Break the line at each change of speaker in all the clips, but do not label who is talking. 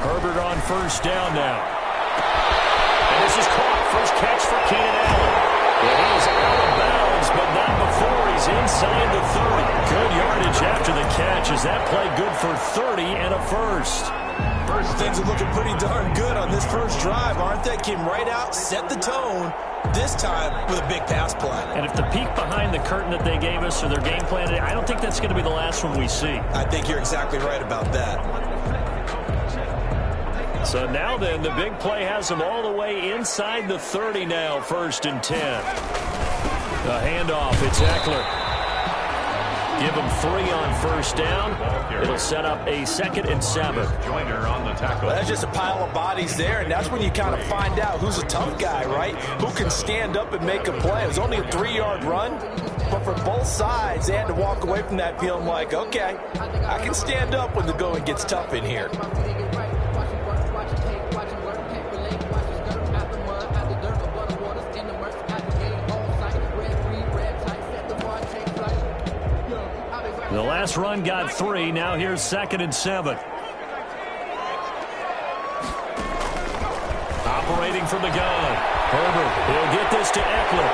Herbert on first down now. And this is caught. First catch for Keenan Allen. And he's out of bounds, but not before he's inside the 30. Good yardage after the catch. Is that play good for 30 and a first?
Things are looking pretty darn good on this first drive, aren't they? Came right out, set the tone, this time with a big pass play.
And if the peek behind the curtain that they gave us or their game plan, I don't think that's going to be the last one we see.
I think you're exactly right about that.
So now then, the big play has them all the way inside the 30 now, 1st and 10. The handoff, it's Eckler. Give him 3 on first down. It'll set up a 2nd and 7.
Joyner on the tackle.
Well, that's just a pile of bodies there, and that's when you kind of find out who's a tough guy, right? Who can stand up and make a play. It was only a 3-yard run, but for both sides, they had to walk away from that feeling like, okay, I can stand up when the going gets tough in here.
The last run got 3. Now here's 2nd and 7. Operating from the gun. Herbert will get this to Eckler.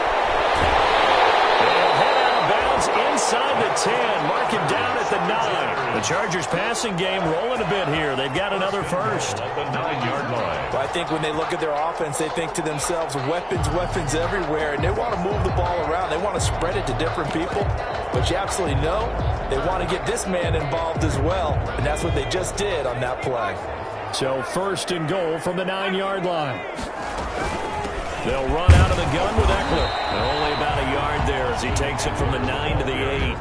They'll head out of bounds inside the 10. Mark him down at the 9. The Chargers passing game rolling a bit here. They've got another first.
At the 9-yard line.
Well, I think when they look at their offense, they think to themselves, weapons, weapons everywhere, and they want to move the ball around. They want to spread it to different people. But you absolutely know they want to get this man involved as well, and that's what they just did on that play.
So 1st and goal from the 9-yard line. They'll run out of the gun with Eckler. They're only about a yard there as he takes it from the 9 to the 8.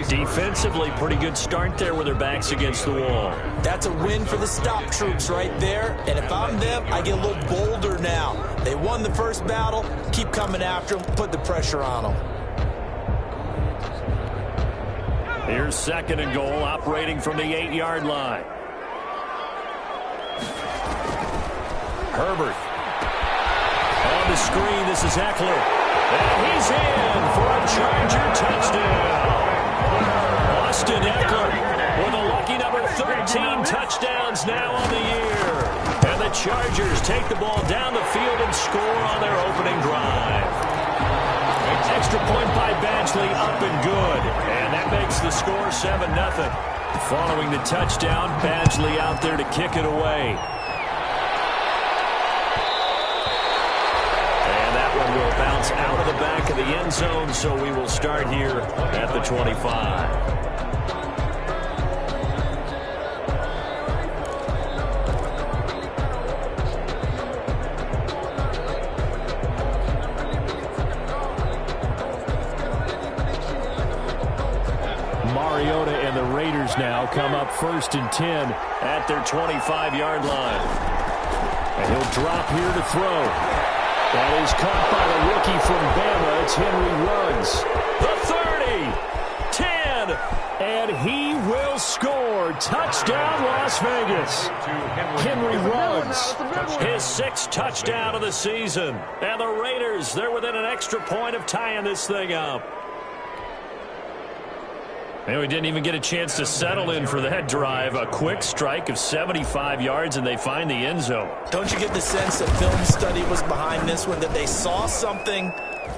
Defensively, pretty good start there with their backs against the wall.
That's a win for the stop troops right there. And if I'm them, I get a little bolder now. They won the first battle. Keep coming after them. Put the pressure on them.
Here's 2nd and goal, operating from the 8-yard line. Herbert. On the screen, this is Eckler. And he's in for a Charger touchdown. Austin Eckler with a lucky number 13 touchdowns now on the year. And the Chargers take the ball down the field and score on their opening drive. Extra point by Badgley, up and good. And that makes the score 7-0. Following the touchdown, Badgley out there to kick it away. And that one will bounce out of the back of the end zone, so we will start here at the 25. And the Raiders now come up 1st and 10 at their 25-yard line. And he'll drop here to throw. That is caught by the rookie from Bama. It's Henry Ruggs. The 30, 10, and he will score. Touchdown, Las Vegas. Henry Ruggs, his 6th touchdown of the season. And the Raiders, they're within an extra point of tying this thing up. And we didn't even get a chance to settle in for that drive. A quick strike of 75 yards, and they find the end zone.
Don't you get the sense that film study was behind this one, that they saw something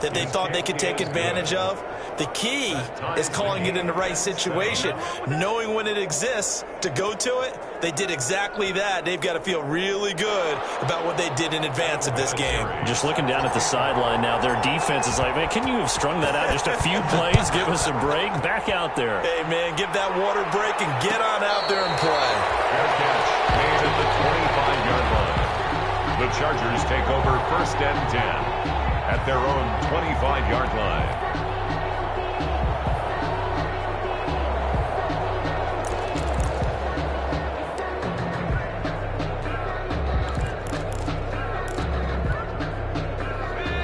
that they thought they could take advantage of? The key is calling it in the right situation, knowing when it exists to go to it. They did exactly that. They've got to feel really good about what they did in advance of this game.
Just looking down at the sideline now, their defense is like, man, can you have strung that out just a few plays? Give us a break. Back out there.
Hey, man, give that water break and get on out there and play.
Fair catch made at the 25-yard line. The Chargers take over 1st and 10 at their own 25-yard line.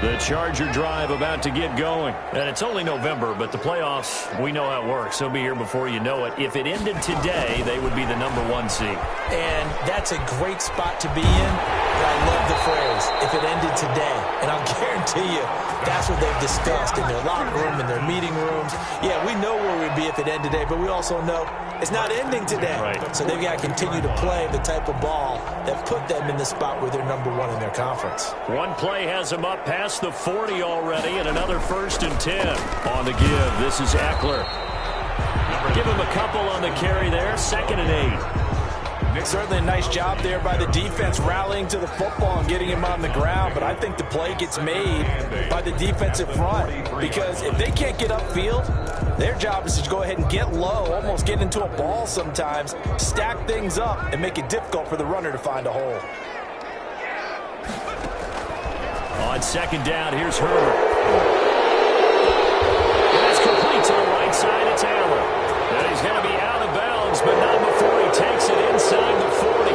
The Charger drive about to get going. And it's only November, but the playoffs, we know how it works. They'll be here before you know it. If it ended today, they would be the #1 seed.
And that's a great spot to be in. I love the phrase, if it ended today. And I'll guarantee you, that's what they've discussed in their locker room, in their meeting rooms. Yeah, we know where we'd be if it ended today, but we also know it's not ending today.
Right.
So they've got to continue to play the type of ball that put them in the spot where they're number one in their conference.
One play has them up past the 40 already, and another 1st and 10. On the give, this is Eckler. Give him a couple on the carry there, 2nd and 8.
Certainly a nice job there by the defense rallying to the football and getting him on the ground, but I think the play gets made by the defensive front because if they can't get upfield, their job is to go ahead and get low, almost get into a ball sometimes, stack things up, and make it difficult for the runner to find a hole.
On 2nd down, here's Herbert. That's complete to the right side. It's Allen. And he's going to be out of bounds, but not before he takes it inside the 40.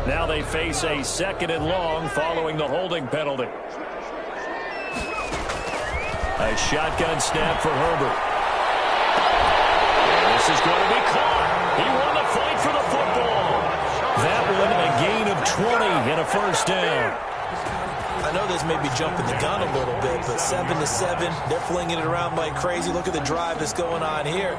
Now they face a 2nd and long following the holding penalty. A shotgun snap for Herbert. And this is going to be caught. He won the fight for the football. That one a gain of 20 and a 1st down.
I know this may be jumping the gun a little bit, but 7-7, they're flinging it around like crazy. Look at the drive that's going on here.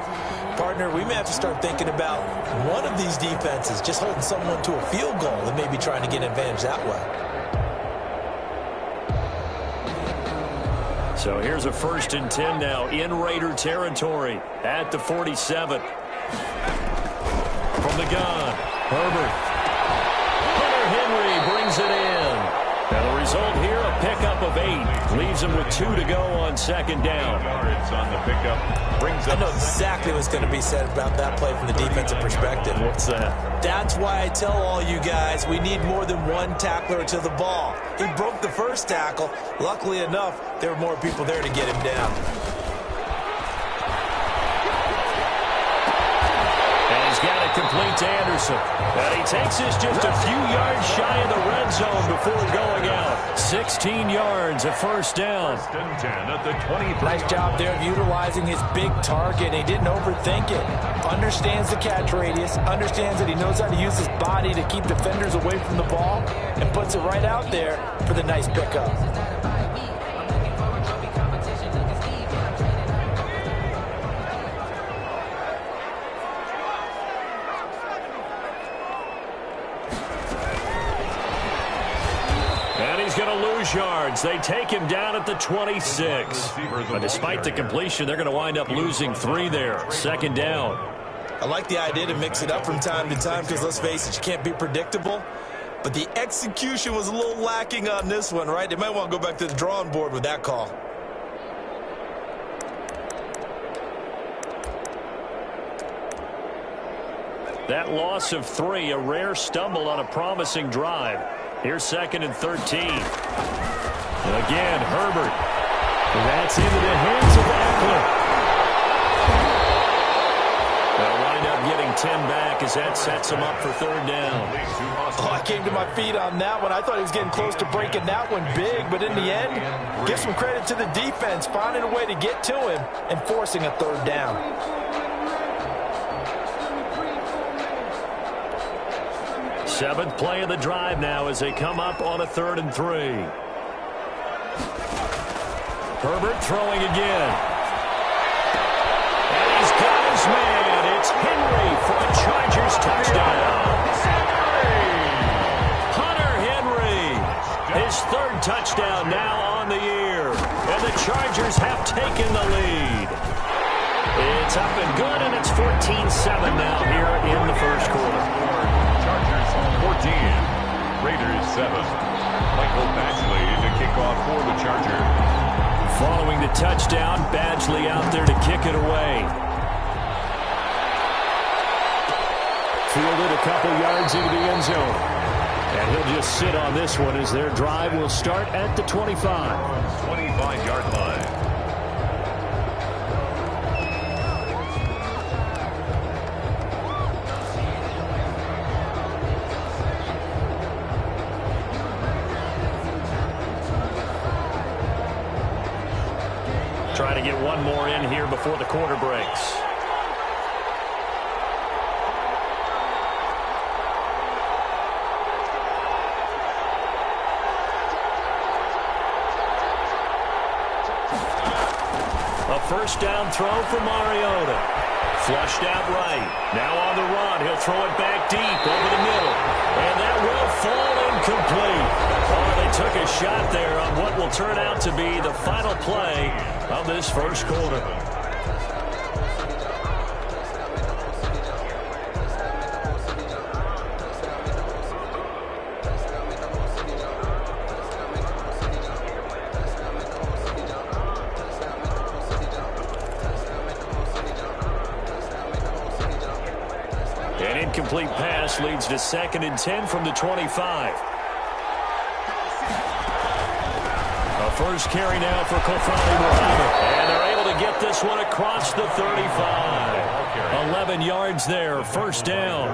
Partner, we may have to start thinking about one of these defenses just holding someone to a field goal and maybe trying to get an advantage that way.
So here's a 1st and 10 now in Raider territory at the 47. From the gun, Herbert. Hunter Henry brings it in. Now the result here, a pickup of 8. Leaves him with 2 to go on 2nd down.
Yards on the pickup. Brings
I
up
know exactly what's going to be said about that play from the defensive perspective.
What's that?
That's why I tell all you guys we need more than one tackler to the ball. He broke the first tackle. Luckily enough, there were more people there to get him down.
And he's got it complete to Anderson. And he takes this just a few yards shy of the red zone before going out. 16 yards, a 1st down.
1st and 10 at the 23.
Nice job there of utilizing his big target. He didn't overthink it. Understands the catch radius. Understands that he knows how to use his body to keep defenders away from the ball. And puts it right out there for the nice pickup.
And he's going to lose yards. They take him down at the 26. But despite the completion, they're going to wind up losing 3 there. 2nd down.
I like the idea to mix it up from time to time because, let's face it, you can't be predictable. But the execution was a little lacking on this one, right? They might want to go back to the drawing board with that call.
That loss of 3, a rare stumble on a promising drive. Here's 2nd and 13. And again, Herbert. And that's into the hands of Eckler. They'll wind up getting 10 back as that sets him up for 3rd down.
Oh, I came to my feet on that one. I thought he was getting close to breaking that one big, but in the end, give some credit to the defense, finding a way to get to him and forcing a 3rd down.
Seventh play of the drive now as they come up on a 3rd and 3. Herbert throwing again. And he's got his man. It's Henry for a Chargers touchdown. Hunter Henry, his 3rd touchdown now on the year. And the Chargers have taken the lead. It's up and good, and it's 14-7 now here in the 1st quarter.
14, Raiders 7. Michael Badgley to kick off for the Chargers.
Following the touchdown, Badgley out there to kick it away. Fielded a couple yards into the end zone. And he'll just sit on this one as their drive will start at the 25.
25-yard line.
Try to get one more in here before the quarter breaks. A first down throw for Mariota. Flushed out right. Now on the run. He'll throw it back deep over the middle. And that will fall incomplete. Oh, they took a shot there on what will turn out to be the final play of this first quarter. An incomplete pass leads to 2nd and 10 from the 25. A first carry now for Kofani Muhammad. And they're able to get this one across the 35. 11 yards there, first down.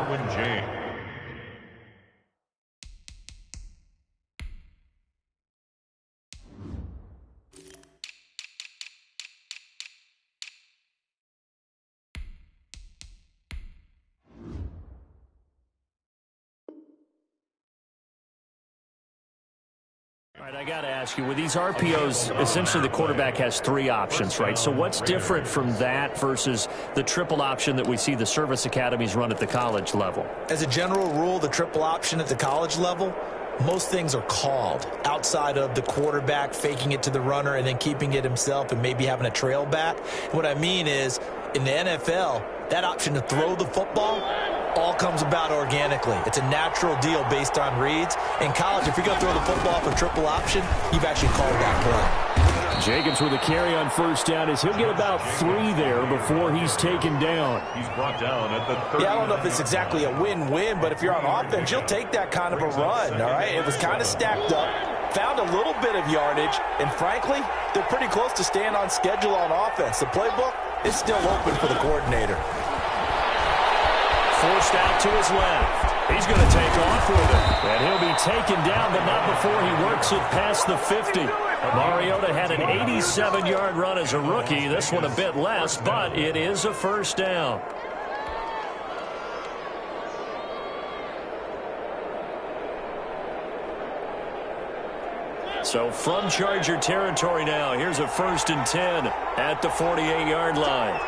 All right, I got to ask you, with these RPOs, essentially the quarterback has 3 options, right? So what's different from that versus the triple option that we see the service academies run at the college level?
As a general rule, the triple option at the college level, most things are called outside of the quarterback faking it to the runner and then keeping it himself and maybe having a trail back. What I mean is, in the NFL, that option to throw the football all comes about organically. It's a natural deal based on reads. In college, if you're going to throw the football off a triple option, you've actually called that play.
Jacobs with a carry on first down as he'll get about 3 there before he's taken down.
He's brought down at the 30.
Yeah, I don't know if it's exactly a win-win, but if you're on offense, you'll take that kind of a run, all right? It was kind of stacked up, found a little bit of yardage, and frankly, they're pretty close to staying on schedule on offense. The playbook is still open for the coordinator.
Forced out to his left. He's going to take off with it. And he'll be taken down, but not before he works it past the 50. Mariota had an 87-yard run as a rookie. This one a bit less, but it is a first down. So from Charger territory now, here's a 1st and 10 at the 48-yard line.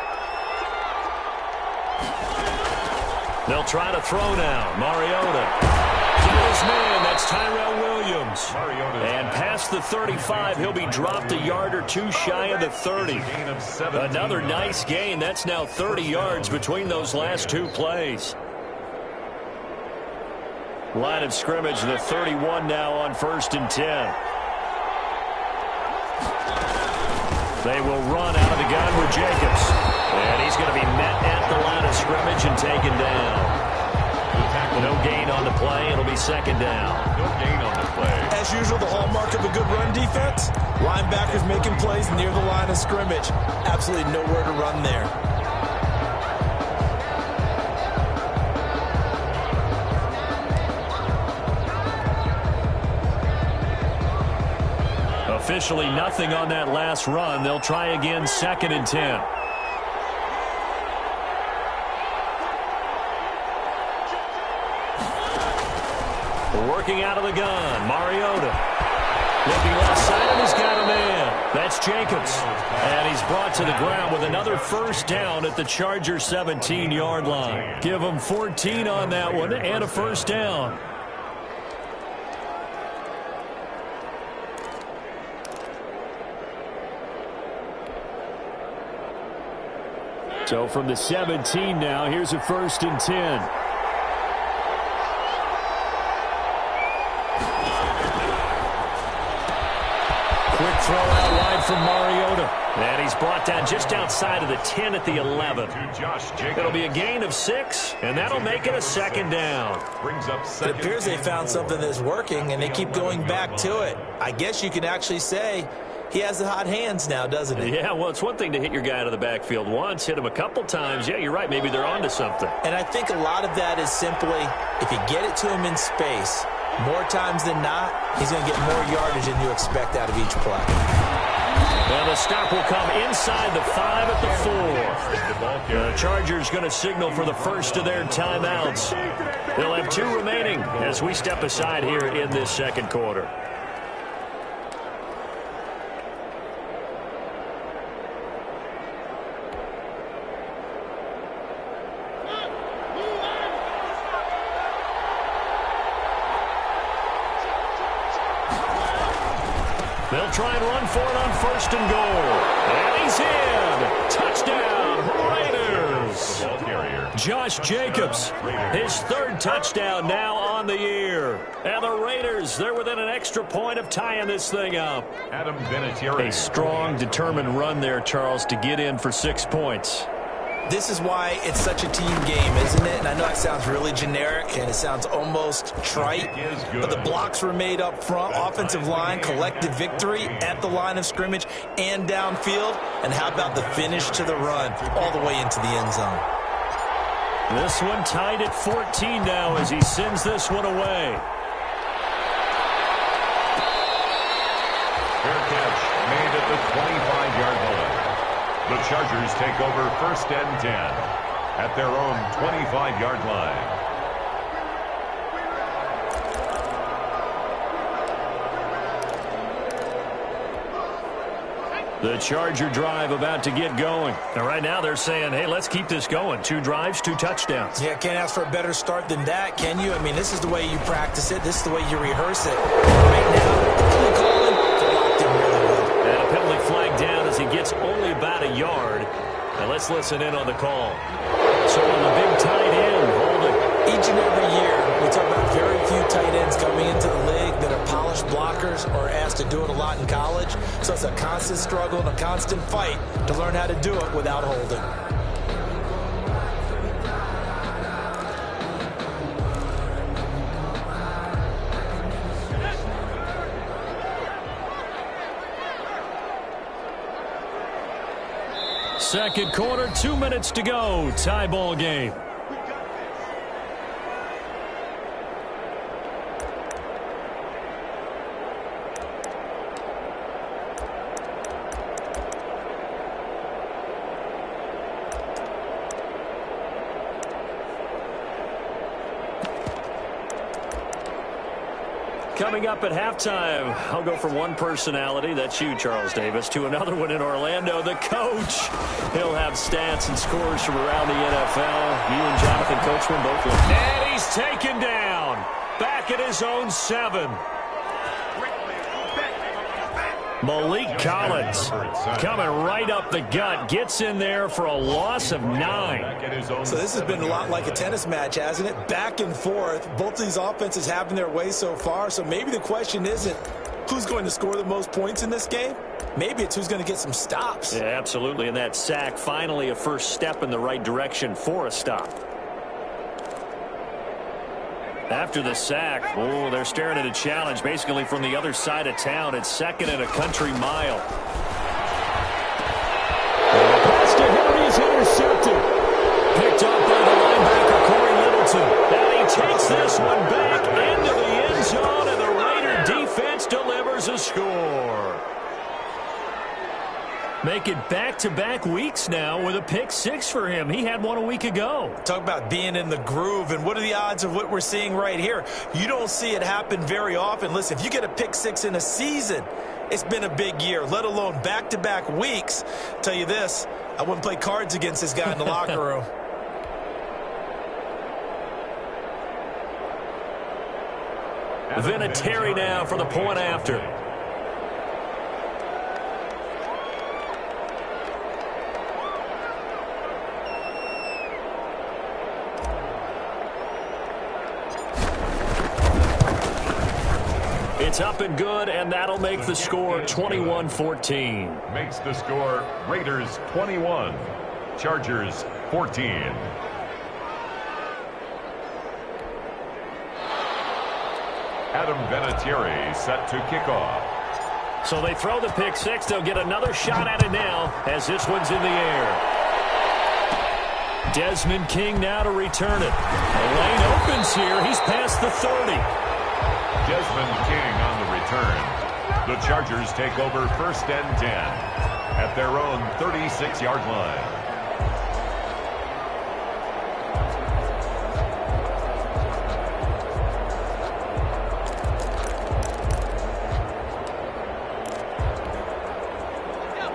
They'll try to throw now. Mariota. To his man, that's Tyrell Williams. And past the 35, he'll be dropped a yard or 2 shy of the 30. Another nice gain. That's now 30 yards between those last 2 plays. Line of scrimmage, the 31 now on 1st and 10. They will run out of the gun with Jacobs. And he's going to be met at the line of scrimmage and taken down. No gain on the play. It'll be 2nd down.
No gain on the play.
As usual, the hallmark of a good run defense, linebackers making plays near the line of scrimmage. Absolutely nowhere to run there.
Officially nothing on that last run. They'll try again, 2nd and 10. Working out of the gun, Mariota. Looking left side, and he's got a man. That's Jacobs. And he's brought to the ground with another first down at the Chargers' 17-yard line. Give him 14 on that one and a first down. So from the 17 now, here's a 1st and 10. Quick throw out wide from Mariota. And he's brought down just outside of the 10 at the 11. It'll be a gain of 6, and that'll make it a 2nd down.
It appears they found something that's working, and they keep going back to it. I guess you can actually say he has the hot hands now, doesn't he?
Yeah, well, it's one thing to hit your guy out of the backfield once, hit him a couple times. Yeah, you're right. Maybe they're onto something.
And I think a lot of that is simply if you get it to him in space, more times than not, he's going to get more yardage than you expect out of each play.
And the stop will come inside the 5 at the 4. The Chargers going to signal for the first of their timeouts. They'll have 2 remaining as we step aside here in this second quarter. They'll try and run for it on 1st and goal. And he's in. Touchdown, Raiders. Josh Jacobs, his 3rd touchdown now on the year. And the Raiders, they're within an extra point of tying this thing up.
Adam Vinatieri.
A strong, determined run there, Charles, to get in for 6 points.
This is why it's such a team game, isn't it? And I know it sounds really generic and it sounds almost trite, but the blocks were made up front, offensive line, collective victory at the line of scrimmage and downfield. And how about the finish to the run all the way into the end zone?
This one tied at 14 now as he sends this one away.
Fair catch made at the 25-yard line. The Chargers take over 1st and 10 at their own 25-yard line.
The Charger drive about to get going. And right now they're saying, hey, let's keep this going. 2 drives, 2 touchdowns.
Yeah, can't ask for a better start than that, can you? I mean, this is the way you practice it. This is the way you rehearse it. Right now, play calling, they're locked in really well.
And a penalty flag down as he gets only about a yard. Now let's listen in on the call. So on the big tight end, holding.
Each and every year, we talk about very few tight ends coming into the league that are polished blockers or asked to do it a lot in college. So it's a constant struggle and a constant fight to learn how to do it without holding.
Second quarter, 2 minutes to go. Tie ball game. Coming up at halftime, I'll go from one personality, that's you, Charles Davis, to another one in Orlando, the coach. He'll have stats and scores from around the NFL. You and Jonathan Coachman both look. And he's taken down. Back at his own 7. Malik Collins coming right up the gut, gets in there for a loss of 9.
So this has been a lot like a tennis match, hasn't it? Back and forth. Both these offenses having their way so far. So maybe the question isn't who's going to score the most points in this game. Maybe it's who's going to get some stops.
Yeah, absolutely. And that sack, finally a first step in the right direction for a stop. After the sack, oh, they're staring at a challenge basically from the other side of town. It's 2nd and a country mile. The pass to Henry is intercepted. Picked up by the linebacker, Corey Littleton. And he takes this one back into the end zone, and the Raider defense delivers a score. Make it back-to-back weeks now with a pick 6 for him. He had one a week ago.
Talk about being in the groove, and what are the odds of what we're seeing right here? You don't see it happen very often. Listen, if you get a pick 6 in a season, it's been a big year, let alone back-to-back weeks. Tell you this, I wouldn't play cards against this guy in the locker room.
Vinatieri now for the point after. It's up and good, and that'll make the score 21-14.
Makes the score Raiders 21, Chargers 14. Adam Vinatieri set to kick off.
So they throw the pick 6. They'll get another shot at it now as this one's in the air. Desmond King now to return it. The lane opens here. He's past the 30.
Desmond King on the return. The Chargers take over 1st and 10 at their own 36-yard line.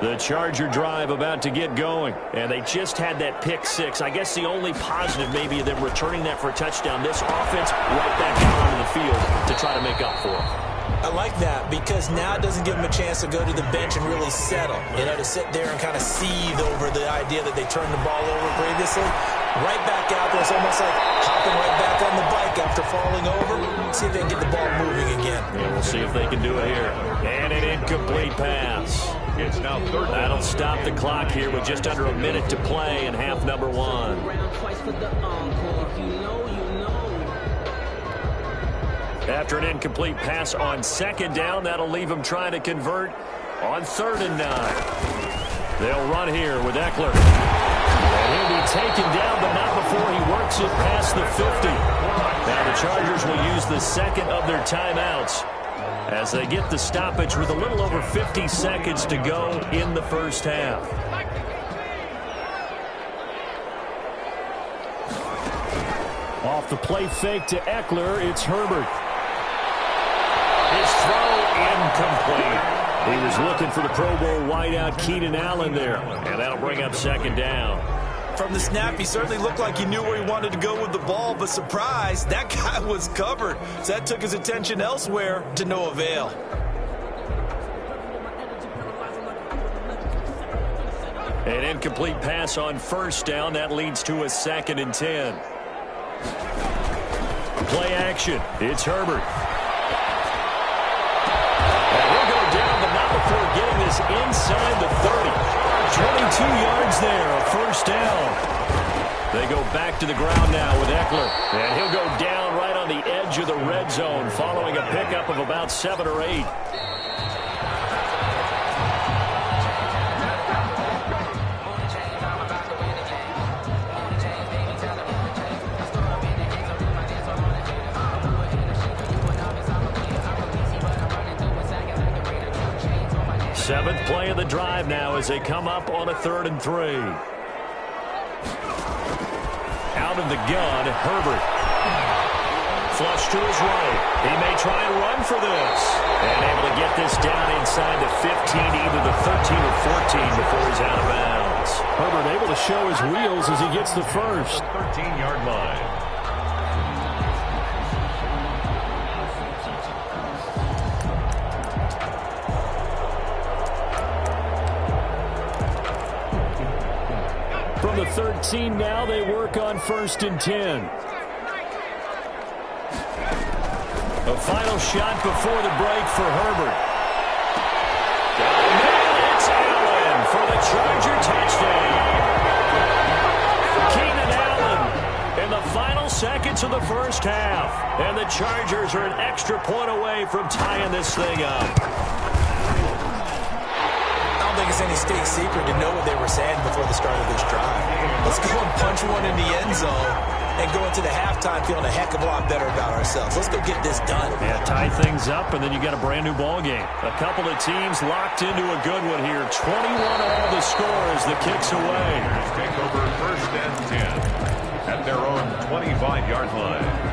The Charger drive about to get going, and they just had that pick six. I guess the only positive maybe of them returning that for a touchdown. This offense right back out onto the field to try to make up for it.
I like that because now it doesn't give them a chance to go to the bench and really settle. You know, to sit there and kind of seethe over the idea that they turned the ball over previously. Right back out there. It's almost like hopping right back on the bike after falling over. See if they can get the ball moving again.
Yeah, we'll see if they can do it here. And an incomplete pass.
It's now 3rd.
That'll stop the clock here with just under a minute to play in half number 1. After an incomplete pass on 2nd down, that'll leave them trying to convert on 3rd and 9. They'll run here with Eckler. And he'll be taken down, but not before he works it past the 50. Now the Chargers will use the 2nd of their timeouts as they get the stoppage with a little over 50 seconds to go in the first half. Off the play fake to Eckler, it's Herbert. His throw incomplete. He was looking for the Pro Bowl wideout Keenan Allen there, and that'll bring up 2nd down.
From the snap, he certainly looked like he knew where he wanted to go with the ball, but surprise, that guy was covered. So that took his attention elsewhere to no avail.
An incomplete pass on 1st down. That leads to a 2nd and 10. Play action. It's Herbert. And he'll go down, but not before getting this inside the 30. 22 yards there, a 1st down. They go back to the ground now with Eckler. And he'll go down right on the edge of the red zone following a pickup of about 7 or 8. Seventh play of the drive now as they come up on a 3rd and 3. Out of the gun, Herbert. Flush to his right. He may try and run for this. And able to get this down inside the 15, either the 13 or 14 before he's out of bounds. Herbert able to show his wheels as he gets the first.
13-yard line.
From the 13 now, they work on 1st and 10. A final shot before the break for Herbert. And it's Allen for the Charger touchdown. Keenan Allen in the final seconds of the first half. And the Chargers are an extra point away from tying this thing up.
I don't think it's any state secret to know what they were saying before the start of this drive. Let's go and punch one in the end zone and go into the halftime feeling a heck of a lot better about ourselves. Let's go get this done.
Yeah, tie things up, and then you got a brand new ball game. A couple of teams locked into a good one here. 21 all the score as the kicks away.
Take over 1st and 10 at their own 25-yard line.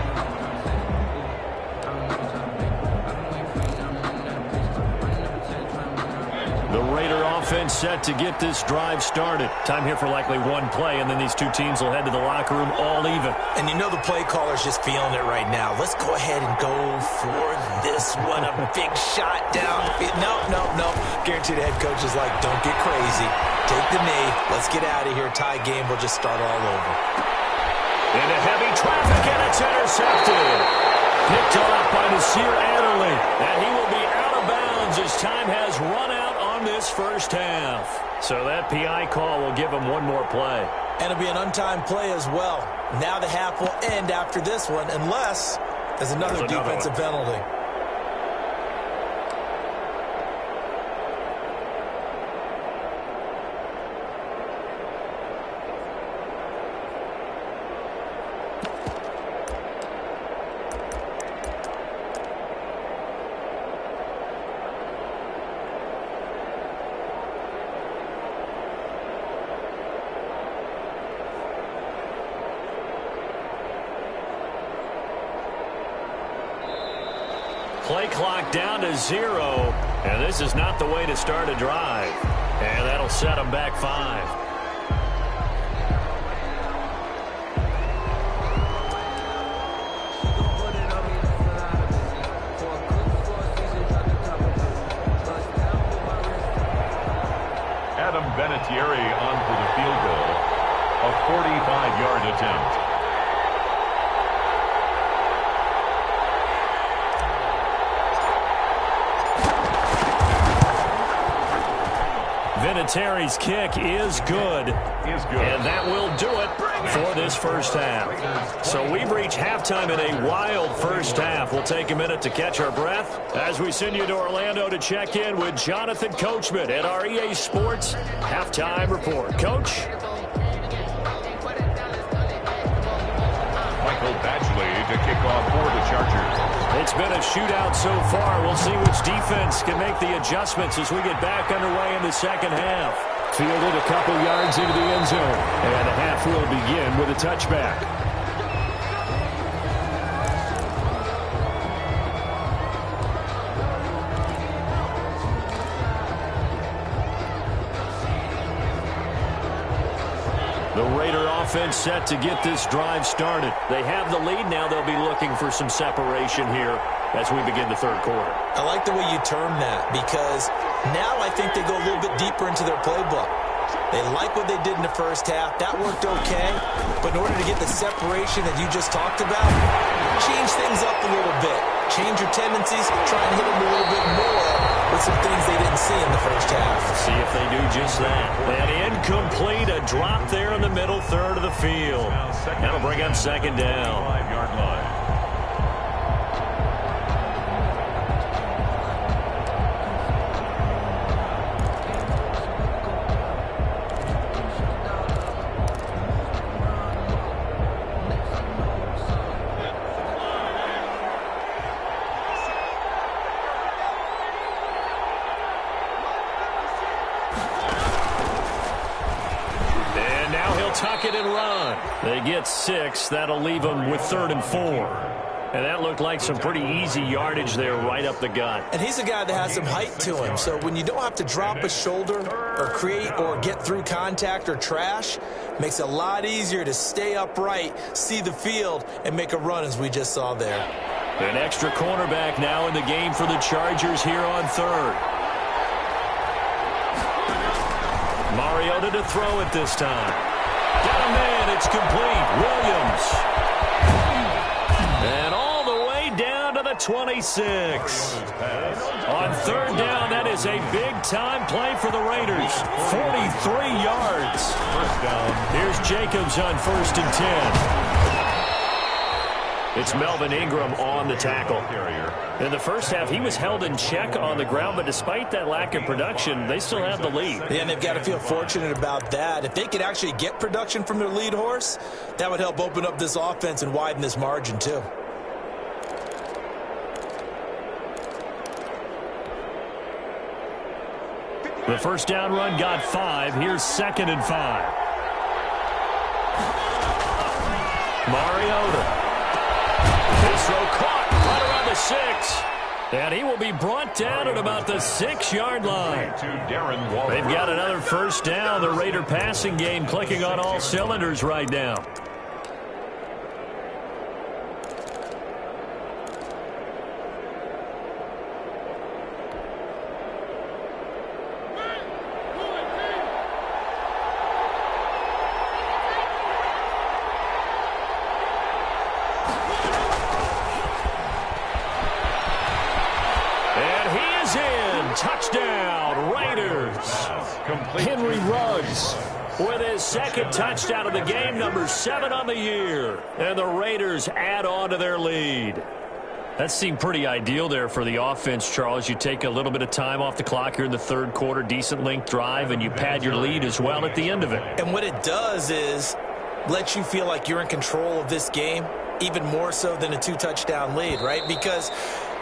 The Raider offense set to get this drive started. Time here for likely one play, and then these two teams will head to the locker room all even.
And you know the play caller's just feeling it right now. Let's go ahead and go for this one. A big shot down. No. Guarantee the head coach is like, don't get crazy. Take the knee. Let's get out of here. Tie game. We'll just start all over.
Into heavy traffic, and it's intercepted. Picked off by Nasir Adderley. And he will be out of bounds as time has run out on this first half. So that PI call will give him one more play.
And it'll be an untimed play as well. Now the half will end after this one, unless there's another defensive penalty.
play clock down to 0, and this is not the way to start a drive. And that'll set them back 5.
Vinatieri on for the field goal, a 45-yard attempt.
Vinatieri's kick is good. And that will do it for this first half. So we've reached halftime in a wild first half. We'll take a minute to catch our breath as we send you to Orlando to check in with Jonathan Coachman at our EA Sports Halftime Report. Coach?
Michael Badgley to kick off for the Chargers.
It's been a shootout so far. We'll see which defense can make the adjustments as we get back underway in the second half. Fielded a couple yards into the end zone. And the half will begin with a touchback. The Raider offense set to get this drive started. They have the lead. Now they'll be looking for some separation here as we begin the third quarter.
I like the way you term that, because now I think they go a little bit deeper into their playbook. They like what they did in the first half. That worked okay. But in order to get the separation that you just talked about, change things up a little bit. Change your tendencies. Try and hit them a little bit more with some things they didn't see in the first half.
See if they do just that. And incomplete, a drop there in the middle third of the field. That'll bring up second down.
5-yard line.
Tuck it and run. They get 6. That'll leave them with 3rd and 4. And that looked like some pretty easy yardage there right up the gut.
And he's a guy that has some height to him. So when you don't have to drop a shoulder or create or get through contact or trash, makes it a lot easier to stay upright, see the field, and make a run as we just saw there.
An extra cornerback now in the game for the Chargers here on 3rd. Mariota to throw it this time. Got a man, it's complete. Williams. And all the way down to the 26. On 3rd down, that is a big-time play for the Raiders. 43 yards.
First down.
Here's Jacobs on 1st and 10. It's Melvin Ingram on the tackle. In the first half, he was held in check on the ground, but despite that lack of production, they still have the lead.
Yeah, and they've got to feel fortunate about that. If they could actually get production from their lead horse, that would help open up this offense and widen this margin, too.
The first down run got 5. Here's 2nd and 5. Mariota. His throw caught right around the 6. And he will be brought down at about the 6-yard line. They've got another first down. The Raider passing game clicking on all cylinders right now. Touchdown, Raiders. Henry Ruggs with his 2nd touchdown of the game, number 7 on the year. And the Raiders add on to their lead. That seemed pretty ideal there for the offense, Charles. You take a little bit of time off the clock here in the 3rd quarter, decent length drive, and you pad your lead as well at the end of it.
And what it does is let you feel like you're in control of this game, even more so than a 2-touchdown lead, right? Because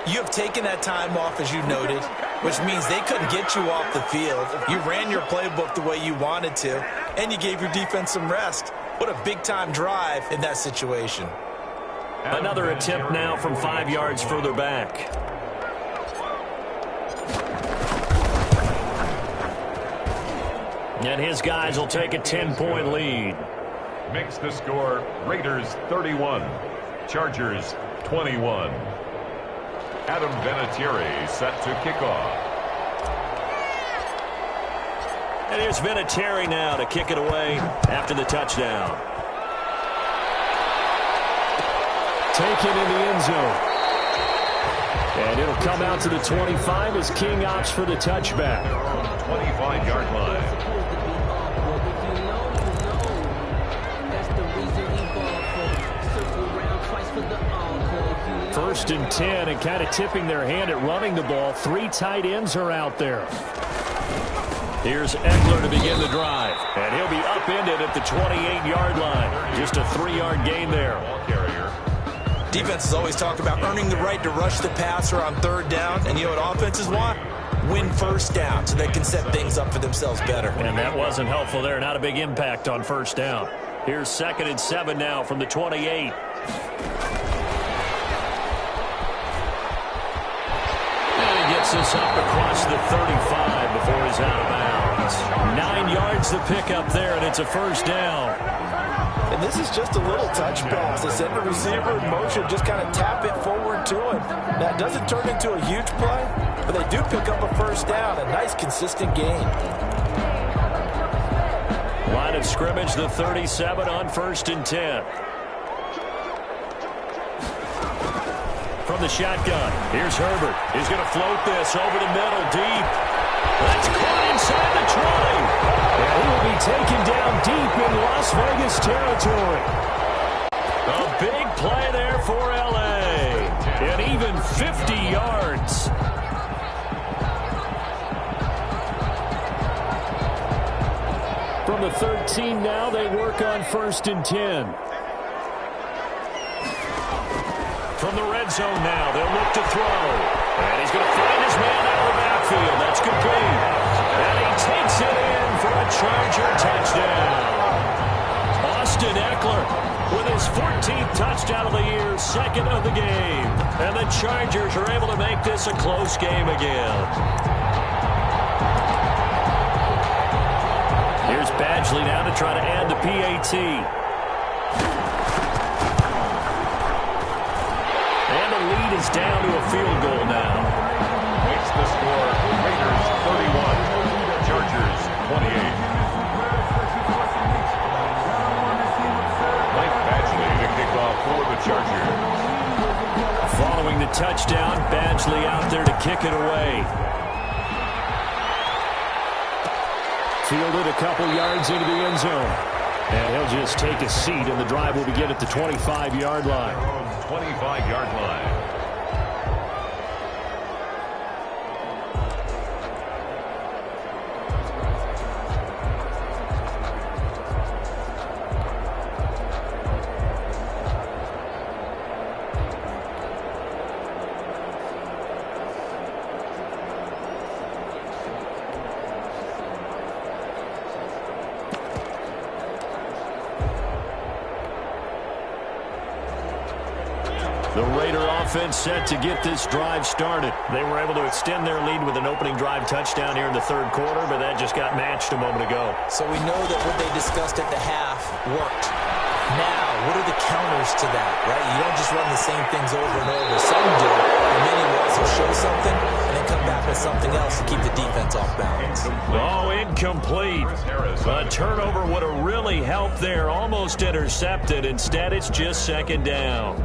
you have taken that time off, as you noted, which means they couldn't get you off the field. You ran your playbook the way you wanted to, and you gave your defense some rest. What a big-time drive in that situation.
Another attempt now from 5 yards further back. And his guys will take a 10-point lead.
Makes the score Raiders 31, Chargers 21. Adam Vinatieri set to kick off.
And here's Vinatieri now to kick it away after the touchdown. Taken in the end zone. And it'll come out to the 25 as King opts for the touchback.
25-yard line.
First and 10, and kind of tipping their hand at running the ball. 3 tight ends are out there. Here's Eckler to begin the drive. And he'll be upended at the 28-yard line. Just a 3-yard gain there.
Defenses always talk about earning the right to rush the passer on third down. And you know what offenses want? Win first down so they can set things up for themselves better.
And that wasn't helpful there. Not a big impact on first down. Here's 2nd and 7 now from the 28. Gets us up across the 35 before he's out of bounds. 9 yards to pick up there, and it's a first down.
And this is just a little touch pass. They send the receiver in motion, just kind of tap it forward to him. Now, it doesn't turn into a huge play, but they do pick up a first down. A nice, consistent gain.
Line of scrimmage, the 37 on 1st and 10. From the shotgun, here's Herbert. He's going to float this over the middle, deep. That's caught inside the 20. And he will be taken down deep in Las Vegas territory. A big play there for L.A. And even 50 yards. From the 13 now, they work on 1st and 10. From the red zone now, they'll look to throw. And he's going to find his man out of the backfield. That's complete. And he takes it in for a Charger touchdown. Austin Eckler with his 14th touchdown of the year, 2nd of the game. And the Chargers are able to make this a close game again. Here's Badgley now to try to add the PAT. Lead is down to a field goal now.
Makes the score Raiders 31, Chargers 28. Mike Badgley to kick off for the Chargers.
Following the touchdown, Badgley out there to kick it away. Fielded a couple yards into the end zone. And he'll just take a seat, and the drive will begin at the 25-yard line.
25-yard line.
The Raider offense set to get this drive started. They were able to extend their lead with an opening drive touchdown here in the 3rd quarter, but that just got matched a moment ago.
So we know that what they discussed at the half worked. Now, what are the counters to that, right? You don't just run the same things over and over. Some do, and many will also show something and then come back with something else to keep the defense off balance.
Oh, incomplete. A turnover would have really helped there. Almost intercepted. Instead, it's just 2nd down.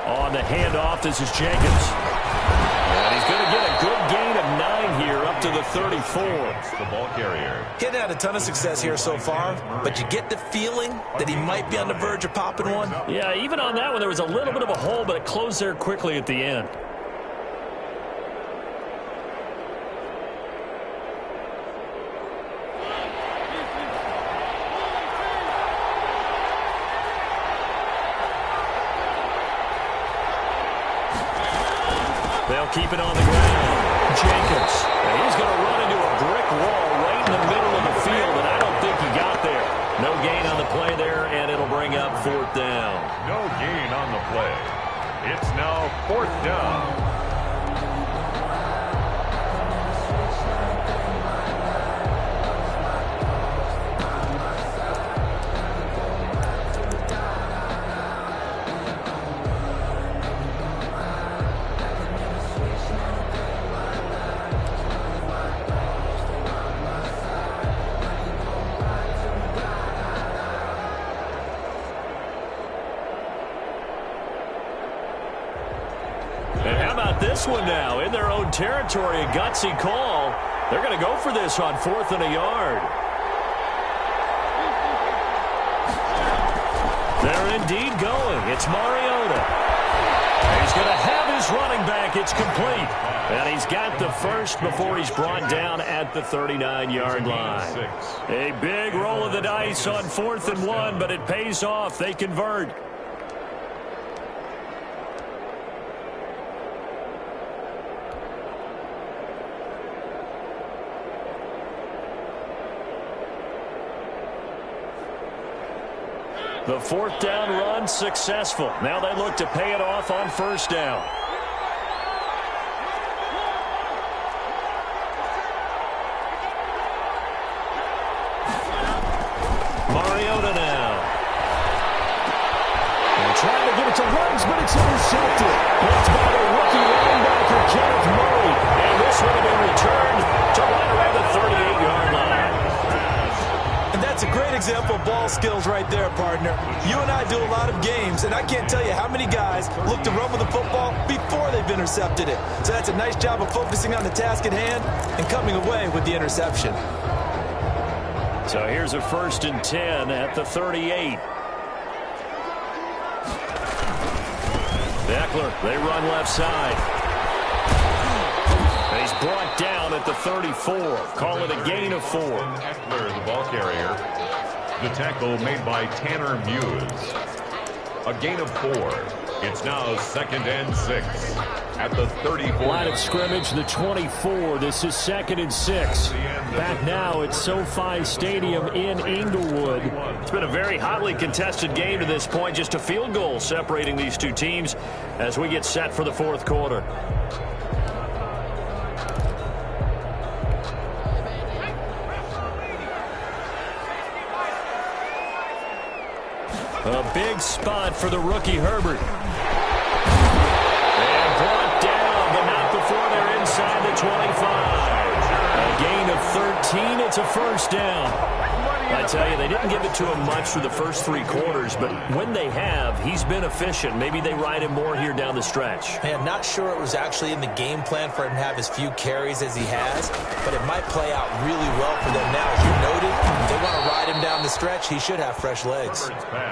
On the handoff, this is Jenkins. And he's going to get a good gain of 9 here up to the 34.
The ball carrier.
He hadn't had a ton of success here so far, but you get the feeling that he might be on the verge of popping one.
Yeah, even on that one, there was a little bit of a hole, but it closed there quickly at the end. They'll keep it on the ground. Jacobs. And he's going to run into a brick wall right in the middle of the field, and I don't think he got there. No gain on the play there, and it'll bring up 4th down.
No gain on the play. It's now 4th down.
This one now in their own territory, a gutsy call. They're going to go for this on 4th and a yard. They're indeed going. It's Mariota. He's going to have his running back. It's complete. And he's got the first before he's brought down at the 39-yard line. A big roll of the dice on 4th and 1, but it pays off. They convert. The 4th down run successful. Now they look to pay it off on 1st down. Mariota now. They're trying to get it to Ruggs, but it's intercepted. It's by the rookie linebacker, Kenneth Murray. And this one will be returned to right around the 38-yard line.
That's a great example of ball skills right there, partner. You and I do a lot of games, and I can't tell you how many guys look to run with the football before they've intercepted it. So that's a nice job of focusing on the task at hand and coming away with the interception.
So here's a 1st and 10 at the 38. Eckler, they run left side. He's brought down at the 34. Call it a gain of 4.
Eckler, the ball carrier. The tackle made by Tanner Muse. A gain of 4. It's now 2nd and 6 at the 34.
Line of scrimmage, the 24. This is 2nd and 6. Back now at SoFi Stadium in Inglewood. It's been a very hotly contested game to this point. Just a field goal separating these two teams as we get set for the 4th quarter. A big spot for the rookie Herbert. And brought down, but not before they're inside the 25. A gain of 13. It's a 1st down. I tell you, they didn't give it to him much for the first 3 quarters, but when they have, he's been efficient. Maybe they ride him more here down the stretch.
Man, not sure it was actually in the game plan for him to have as few carries as he has, but it might play out really well for them now. As you noted, if they want to ride him down the stretch, he should have fresh legs.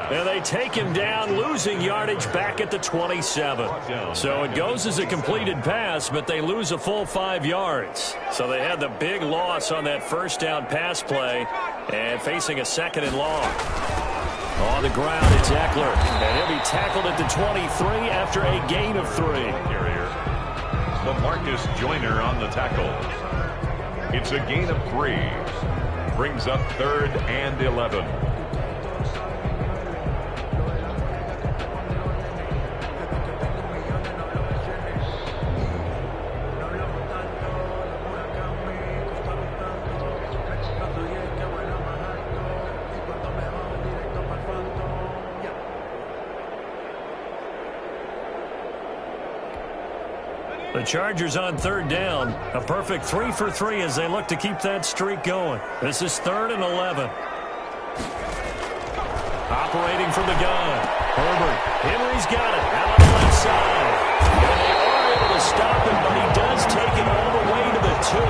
And they take him down, losing yardage back at the 27. So it goes as a completed pass, but they lose a full 5 yards. So they had the big loss on that 1st down pass play, and facing a 2nd and long. On the ground, it's Eckler, and he'll be tackled at the 23 after a gain of 3.
LaMarcus Joyner on the tackle. It's a gain of 3. Brings up 3rd and 11.
The Chargers on 3rd down. A perfect 3 for 3 as they look to keep that streak going. This is 3rd and 11. Operating from the gun. Herbert. Henry's got it. Out on the left side. And they are able to stop him, but he does take it all the way to the 2.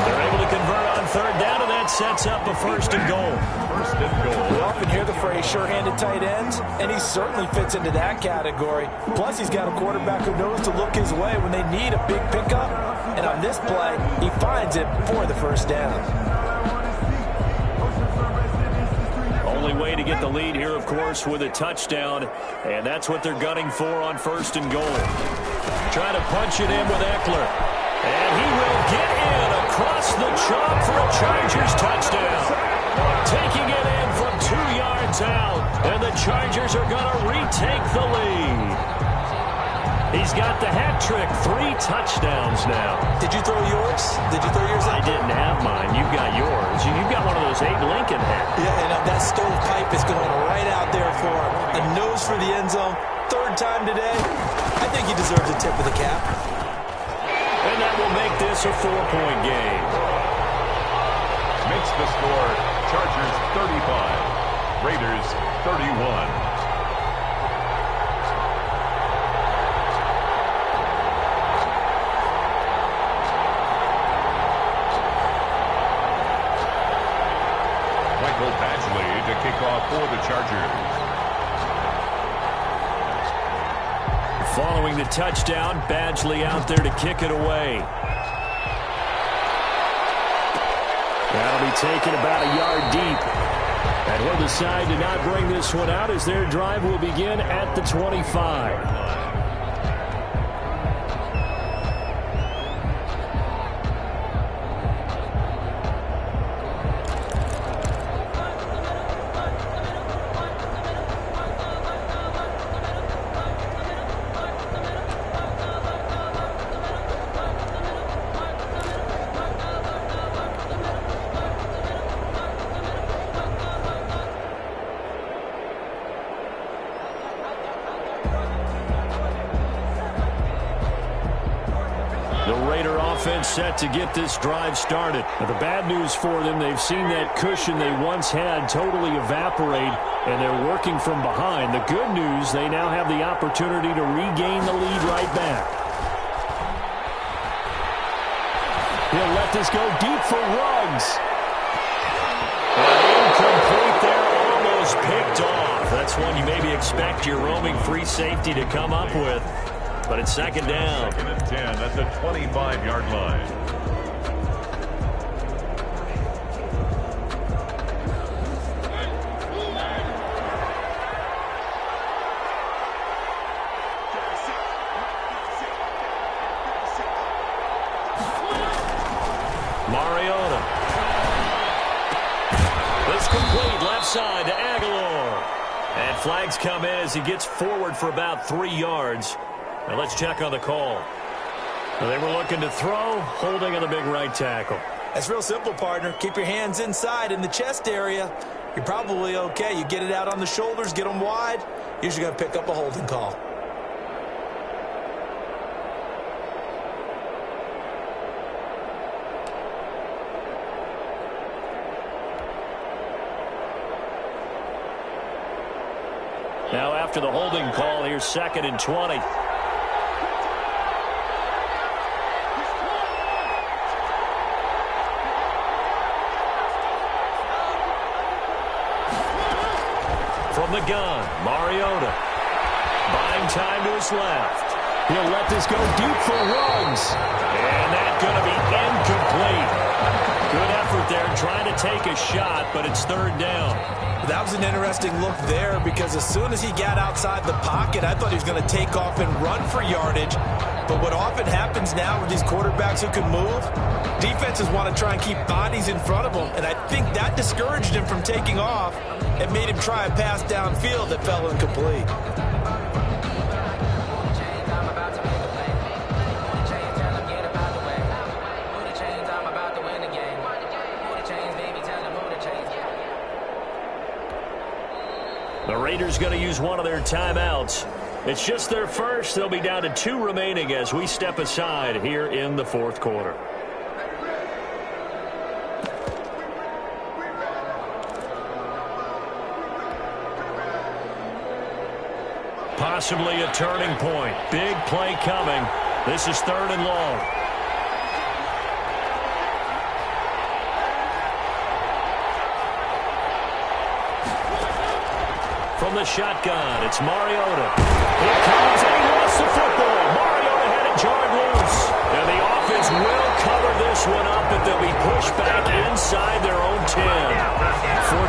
They're able to convert on 3rd down, and that sets up a 1st and goal.
We often hear the phrase sure-handed tight ends, and he certainly fits into that category. Plus, he's got a quarterback who knows to look his way when they need a big pickup. And on this play, he finds it for the 1st down.
Only way to get the lead here, of course, with a touchdown, and that's what they're gunning for on 1st and goal. Trying to punch it in with Eckler. And he will get in across the chalk for a Chargers touchdown. Taking it in from 2 yards out. And the Chargers are going to retake the lead. He's got the hat trick, 3 touchdowns now.
Did you throw yours? Did you throw yours out?
I didn't have mine. You've got yours. You've got one of those Abe Lincoln hats.
Yeah, and that stovepipe is going right out there for him. A nose for the end zone. 3rd time today. I think he deserves a tip of the cap.
And that will make this a 4-point game.
Makes the score Chargers 35, Raiders 31. To kick off for the Chargers.
Following the touchdown, Badgley out there to kick it away. That'll be taken about a yard deep. And he'll decide to not bring this one out as their drive will begin at the 25. Set to get this drive started. Now, the bad news for them, they've seen that cushion they once had totally evaporate, and they're working from behind. The good news, they now have the opportunity to regain the lead right back. He'll let this go deep for Ruggs. Incomplete there, almost picked off. That's one you maybe expect your roaming free safety to come up with. But it's 2nd down.
2nd and 10 at the 25-yard line.
Mariota. It's complete left side to Aguilar. And flags come in as he gets forward for about 3 yards. Now let's check on the call. Well, they were looking to throw, holding on the big right tackle.
That's real simple, partner. Keep your hands inside in the chest area. You're probably okay. You get it out on the shoulders, get them wide. Usually going to pick up a holding call.
Now after the holding call, here's 2nd and 20. From the gun, Mariota. Buying time to his left. He'll let this go deep for Ruggs. And that's going to be incomplete. Good effort there trying to take a shot, but it's 3rd down.
That was an interesting look there because as soon as he got outside the pocket, I thought he was going to take off and run for yardage. But what often happens now with these quarterbacks who can move, defenses want to try and keep bodies in front of them. And I think that discouraged him from taking off and made him try a pass downfield that fell incomplete.
The Raiders going to use one of their timeouts. It's just their first. They'll be down to 2 remaining as we step aside here in the 4th quarter. Possibly a turning point. Big play coming. This is 3rd and long. From the shotgun, it's Mariota. Here comes, and he lost the football. Mariota had it jarred loose. And the offense will cover this one up, but they'll be pushed back inside their own 10.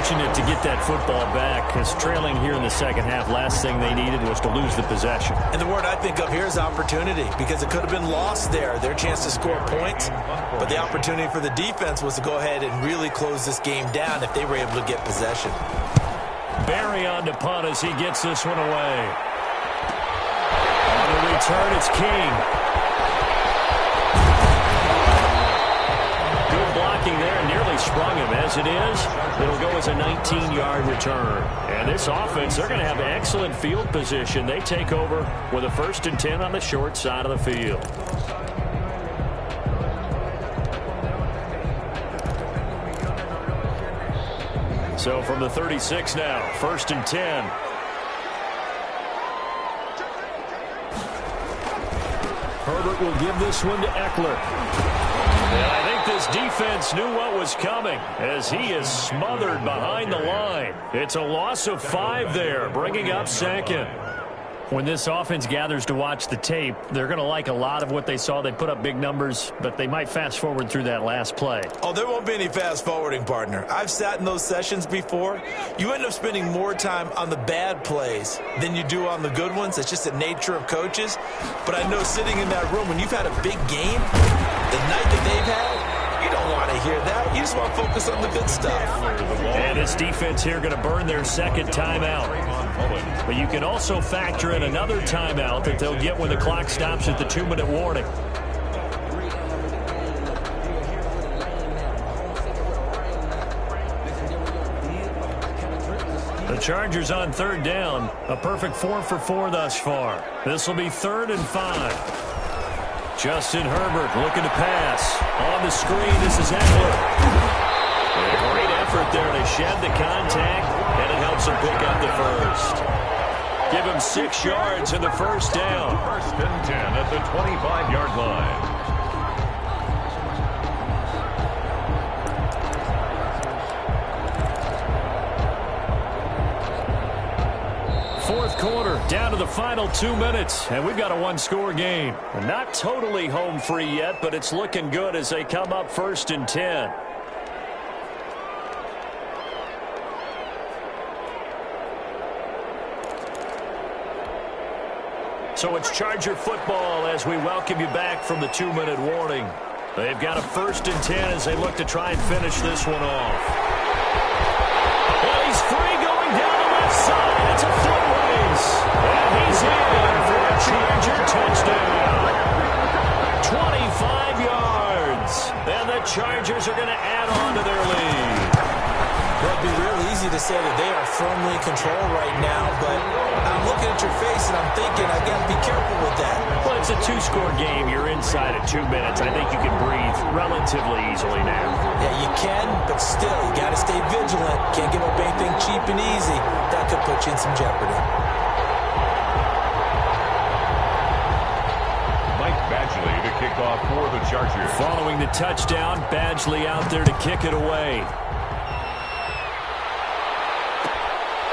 fortunate to get that football back, because trailing here in the second half, last thing they needed was to lose the possession.
And the word I think of here is opportunity, because it could have been lost there, their chance to score points. But the opportunity for the defense was to go ahead and really close this game down if they were able to get possession.
Barry on to punt as he gets this one away. On the return, it's King. Good blocking there, nearly sprung him. As it is, it'll go as a 19-yard return. And this offense, they're going to have excellent field position. They take over with a 1st and 10 on the short side of the field. So from the 36 now, 1st and 10. Herbert will give this one to Eckler. And I think this defense knew what was coming as he is smothered behind the line. It's a loss of 5 there, bringing up 2nd. When this offense gathers to watch the tape, they're going to like a lot of what they saw. They put up big numbers, but they might fast forward through that last play.
Oh, there won't be any fast forwarding, partner. I've sat in those sessions before. You end up spending more time on the bad plays than you do on the good ones. It's just the nature of coaches. But I know sitting in that room, when you've had a big game, the night that they've had, you don't want to hear that. You just want to focus on the good stuff.
And this defense here going to burn their 2nd timeout. But you can also factor in another timeout that they'll get when the clock stops at the 2-minute warning. The Chargers on 3rd down. A perfect 4 for 4 thus far. This will be 3rd and 5. Justin Herbert looking to pass. On the screen, this is Eckler. A great effort there to shed the contact, and it helps him pick up the 1st. Give him 6 yards in the 1st down.
1st and 10 at the 25-yard line.
4th quarter, down to the final 2 minutes, and we've got a 1-score game. Not totally home free yet, but it's looking good as they come up 1st and 10. So it's Charger football as we welcome you back from the 2-minute warning. They've got a 1st and 10 as they look to try and finish this one off. And he's free going down the left side. It's a foot race. And he's in for a Charger touchdown. 25 yards. And the Chargers are going to add on to their lead.
Well, it'd be real easy to say that they are firmly in control right now, but I'm looking at your face and I'm thinking I got to be careful with that.
Well, it's a 2-score game. You're inside at 2 minutes. I think you can breathe relatively easily now.
Yeah, you can, but still, you got to stay vigilant. Can't give up anything cheap and easy. That could put you in some jeopardy.
Mike Badgley to kick off for the Chargers.
Following the touchdown, Badgley out there to kick it away.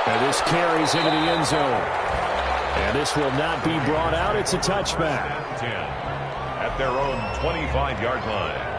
And this carries into the end zone. And this will not be brought out. It's a touchback.
10 at their own 25-yard line.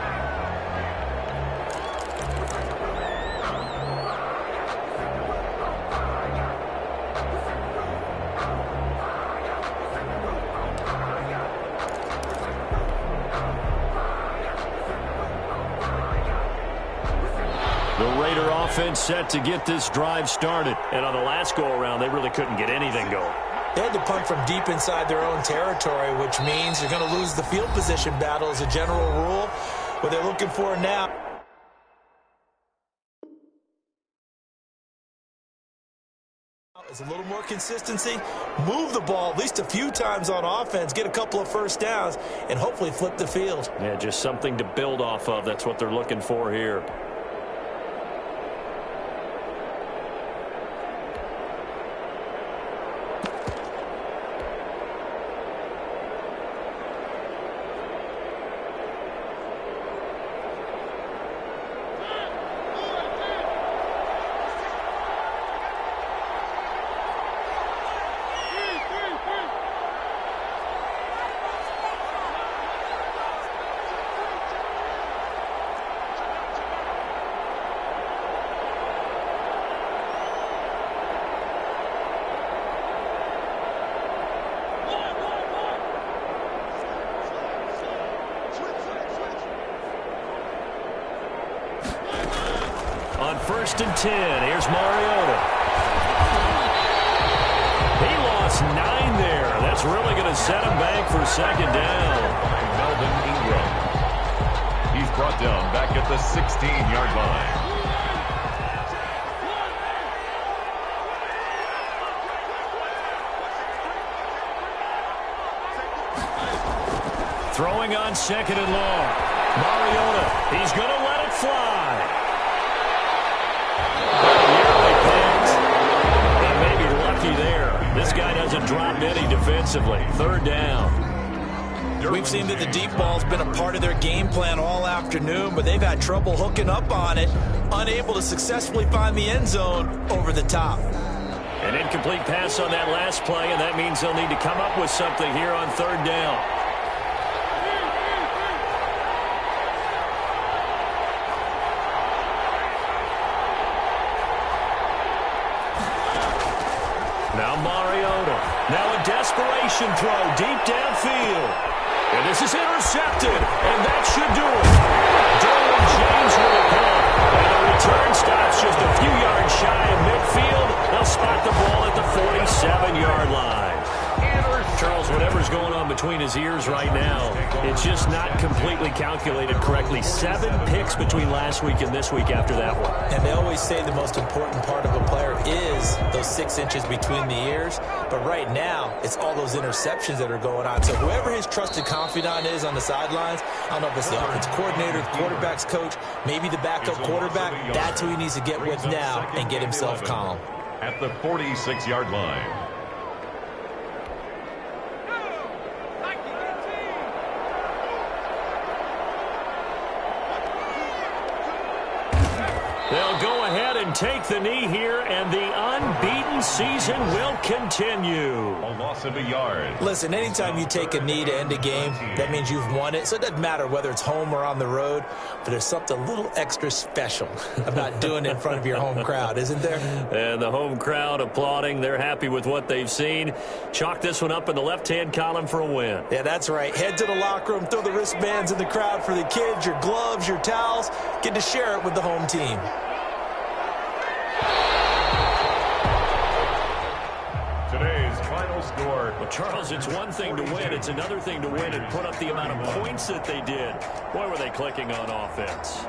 The Raider offense set to get this drive started. And on the last go-around, they really couldn't get anything going.
They had to punt from deep inside their own territory, which means they're going to lose the field position battle as a general rule. What they're looking for now is a little more consistency, move the ball at least a few times on offense, get a couple of 1st downs, and hopefully flip the field.
Yeah, just something to build off of. That's what they're looking for here. 1st and 10. Here's Mariota. He lost 9 there. That's really going to set him back for 2nd down.
Melvin Ingram. He's brought down back at the 16-yard line.
Throwing on 2nd and long. Mariota, he's going to let it fly. Nearly picked. And maybe lucky there. This guy doesn't drop any defensively. 3rd down.
We've seen that the deep ball's been a part of their game plan all afternoon, but they've had trouble hooking up on it, unable to successfully find the end zone over the top.
An incomplete pass on that last play, and that means they'll need to come up with something here on 3rd down. Now Mariota. Now a desperation throw deep downfield. And this is intercepted. And that should do it. Derwin James with a pick. And the return stops just a few yards shy of midfield. They'll spot the ball at the 47-yard line. Charles, whatever's going on between his ears right now, it's just not completely calculated correctly. 7 picks between last week and this week after that one.
And they always say the most important part of a player is those 6 inches between the ears. But right now, it's all those interceptions that are going on. So whoever his trusted confidant is on the sidelines, I don't know if it's the offense coordinator, the quarterback's coach, maybe the backup quarterback, that's who he needs to get with now and get himself calm.
At the 46-yard line.
They'll go ahead and take the knee here, and the unbeaten season will continue.
A loss of a yard.
Listen, anytime you take a knee to end a game, that means you've won it. So it doesn't matter whether it's home or on the road, but there's something a little extra special about doing it in front of your home crowd, isn't there?
And the home crowd applauding. They're happy with what they've seen. Chalk this one up in the left-hand column for a win.
Yeah, that's right. Head to the locker room, throw the wristbands in the crowd for the kids, your gloves, your towels. Get to share it with the home team.
Today's final score.
Well, Charles, it's one thing to win. It's another thing to win and put up the amount of points that they did. Boy, were they clicking on offense.